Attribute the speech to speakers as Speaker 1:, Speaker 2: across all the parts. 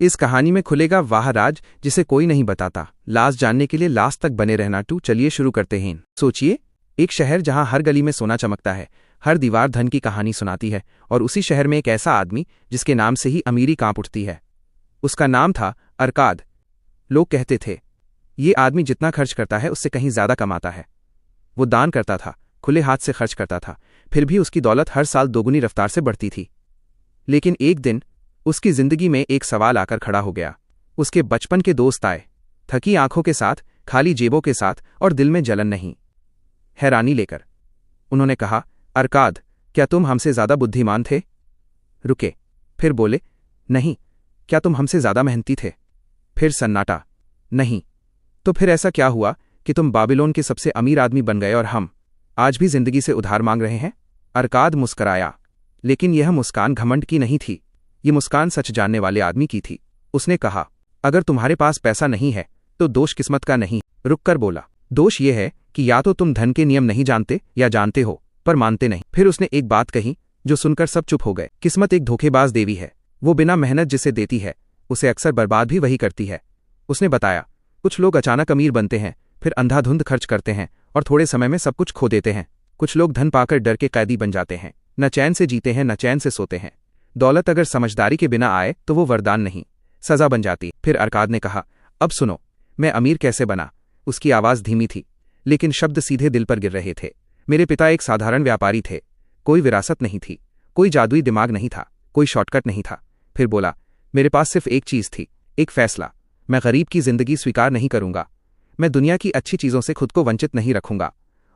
Speaker 1: इस कहानी में खुलेगा वाह राज जिसे कोई नहीं बताता। लास्ट जानने के लिए लास्ट तक बने रहना। चलिए शुरू करते हैं। सोचिए, एक शहर जहां हर गली में सोना चमकता है, हर दीवार धन की कहानी सुनाती है, और उसी शहर में एक ऐसा आदमी जिसके नाम से ही अमीरी कांप उठती है। उसका नाम था अरकाद। लोग कहते थे, ये आदमी जितना खर्च करता है उससे कहीं ज्यादा कमाता है। वो दान करता था, खुले हाथ से खर्च करता था, फिर भी उसकी दौलत हर साल दोगुनी रफ्तार से बढ़ती थी। लेकिन एक दिन उसकी जिंदगी में एक सवाल आकर खड़ा हो गया। उसके बचपन के दोस्त आए, थकी आंखों के साथ, खाली जेबों के साथ, और दिल में जलन नहीं, हैरानी लेकर। उन्होंने कहा, अरकाद, क्या तुम हमसे ज्यादा बुद्धिमान थे? रुके, फिर बोले, नहीं। क्या तुम हमसे ज्यादा मेहनती थे? फिर सन्नाटा। नहीं। तो फिर ऐसा क्या हुआ कि तुम बाबिलोन के सबसे अमीर आदमी बन गए और हम आज भी जिंदगी से उधार मांग रहे हैं? अरकाद मुस्कराया, लेकिन यह मुस्कान घमंड की नहीं थी। ये मुस्कान सच जानने वाले आदमी की थी। उसने कहा, अगर तुम्हारे पास पैसा नहीं है तो दोष किस्मत का नहीं। रुककर बोला, दोष ये है कि या तो तुम धन के नियम नहीं जानते या जानते हो पर मानते नहीं। फिर उसने एक बात कही जो सुनकर सब चुप हो गए। किस्मत एक धोखेबाज देवी है। वो बिना मेहनत जिसे देती है उसे अक्सर बर्बाद भी वही करती है। उसने बताया, कुछ लोग अचानक अमीर बनते हैं, फिर अंधाधुंध खर्च करते हैं और थोड़े समय में सब कुछ खो देते हैं। कुछ लोग धन पाकर डर के कैदी बन जाते हैं, न चैन से जीते हैं न चैन से सोते हैं। दौलत अगर समझदारी के बिना आए तो वो वरदान नहीं, सजा बन जाती। फिर अरकाद ने कहा, अब सुनो, मैं अमीर कैसे बना? उसकी आवाज धीमी थी, लेकिन शब्द सीधे दिल पर गिर रहे थे। मेरे पिता एक साधारण व्यापारी थे। कोई विरासत नहीं थी, कोई जादुई दिमाग नहीं था, कोई शॉर्टकट नहीं था। फिर बोला, मेरे पास सिर्फ एक चीज थी, एक फैसला। मैं गरीब की जिंदगी स्वीकार नहीं करूंगा। मैं दुनिया की अच्छी चीजों से खुद को वंचित नहीं रखूंगा।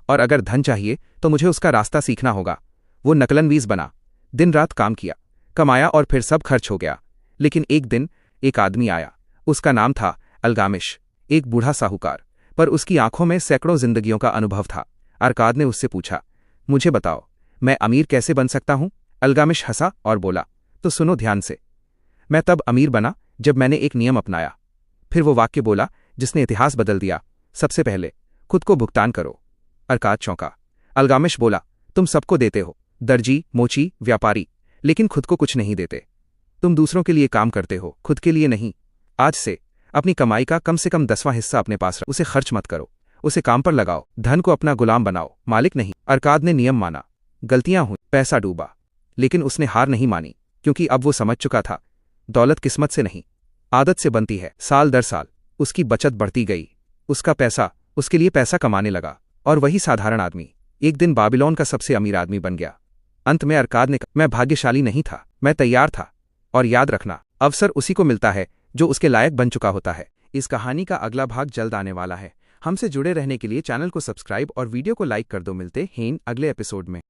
Speaker 1: और अगर धन चाहिए तो मुझे उसका रास्ता सीखना होगा। वो नकलनवीज बना, दिन रात काम किया, कमाया और फिर सब खर्च हो गया। लेकिन एक दिन एक आदमी आया। उसका नाम था अल्गामिश, एक बूढ़ा साहूकार, पर उसकी आंखों में सैकड़ों जिंदगियों का अनुभव था। अरकाद ने उससे पूछा, मुझे बताओ, मैं अमीर कैसे बन सकता हूं? अल्गामिश हंसा और बोला, तो सुनो ध्यान से। मैं तब अमीर बना जब मैंने एक नियम अपनाया। फिर वो वाक्य बोला जिसने इतिहास बदल दिया, सबसे पहले खुद को भुगतान करो। अरकाद चौंका। अल्गामिश बोला, तुम सबको देते हो, दर्जी, मोची, व्यापारी, लेकिन खुद को कुछ नहीं देते। तुम दूसरों के लिए काम करते हो, खुद के लिए नहीं। आज से अपनी कमाई का कम से कम 10वां हिस्सा अपने पास रखो। उसे खर्च मत करो, उसे काम पर लगाओ। धन को अपना गुलाम बनाओ, मालिक नहीं। अरकाद ने नियम माना, गलतियां हुई, पैसा डूबा, लेकिन उसने हार नहीं मानी, क्योंकि अब वो समझ चुका था, दौलत किस्मत से नहीं, आदत से बनती है। साल दर साल उसकी बचत बढ़ती गई। उसका पैसा उसके लिए पैसा कमाने लगा, और वही साधारण आदमी एक दिन बाबिलोन का सबसे अमीर आदमी बन गया। अंत में अरकाद ने कहा, मैं भाग्यशाली नहीं था, मैं तैयार था। और याद रखना, अवसर उसी को मिलता है जो उसके लायक बन चुका होता है। इस कहानी का अगला भाग जल्द आने वाला है। हमसे जुड़े रहने के लिए चैनल को सब्सक्राइब और वीडियो को लाइक कर दो। मिलते हैं अगले एपिसोड में।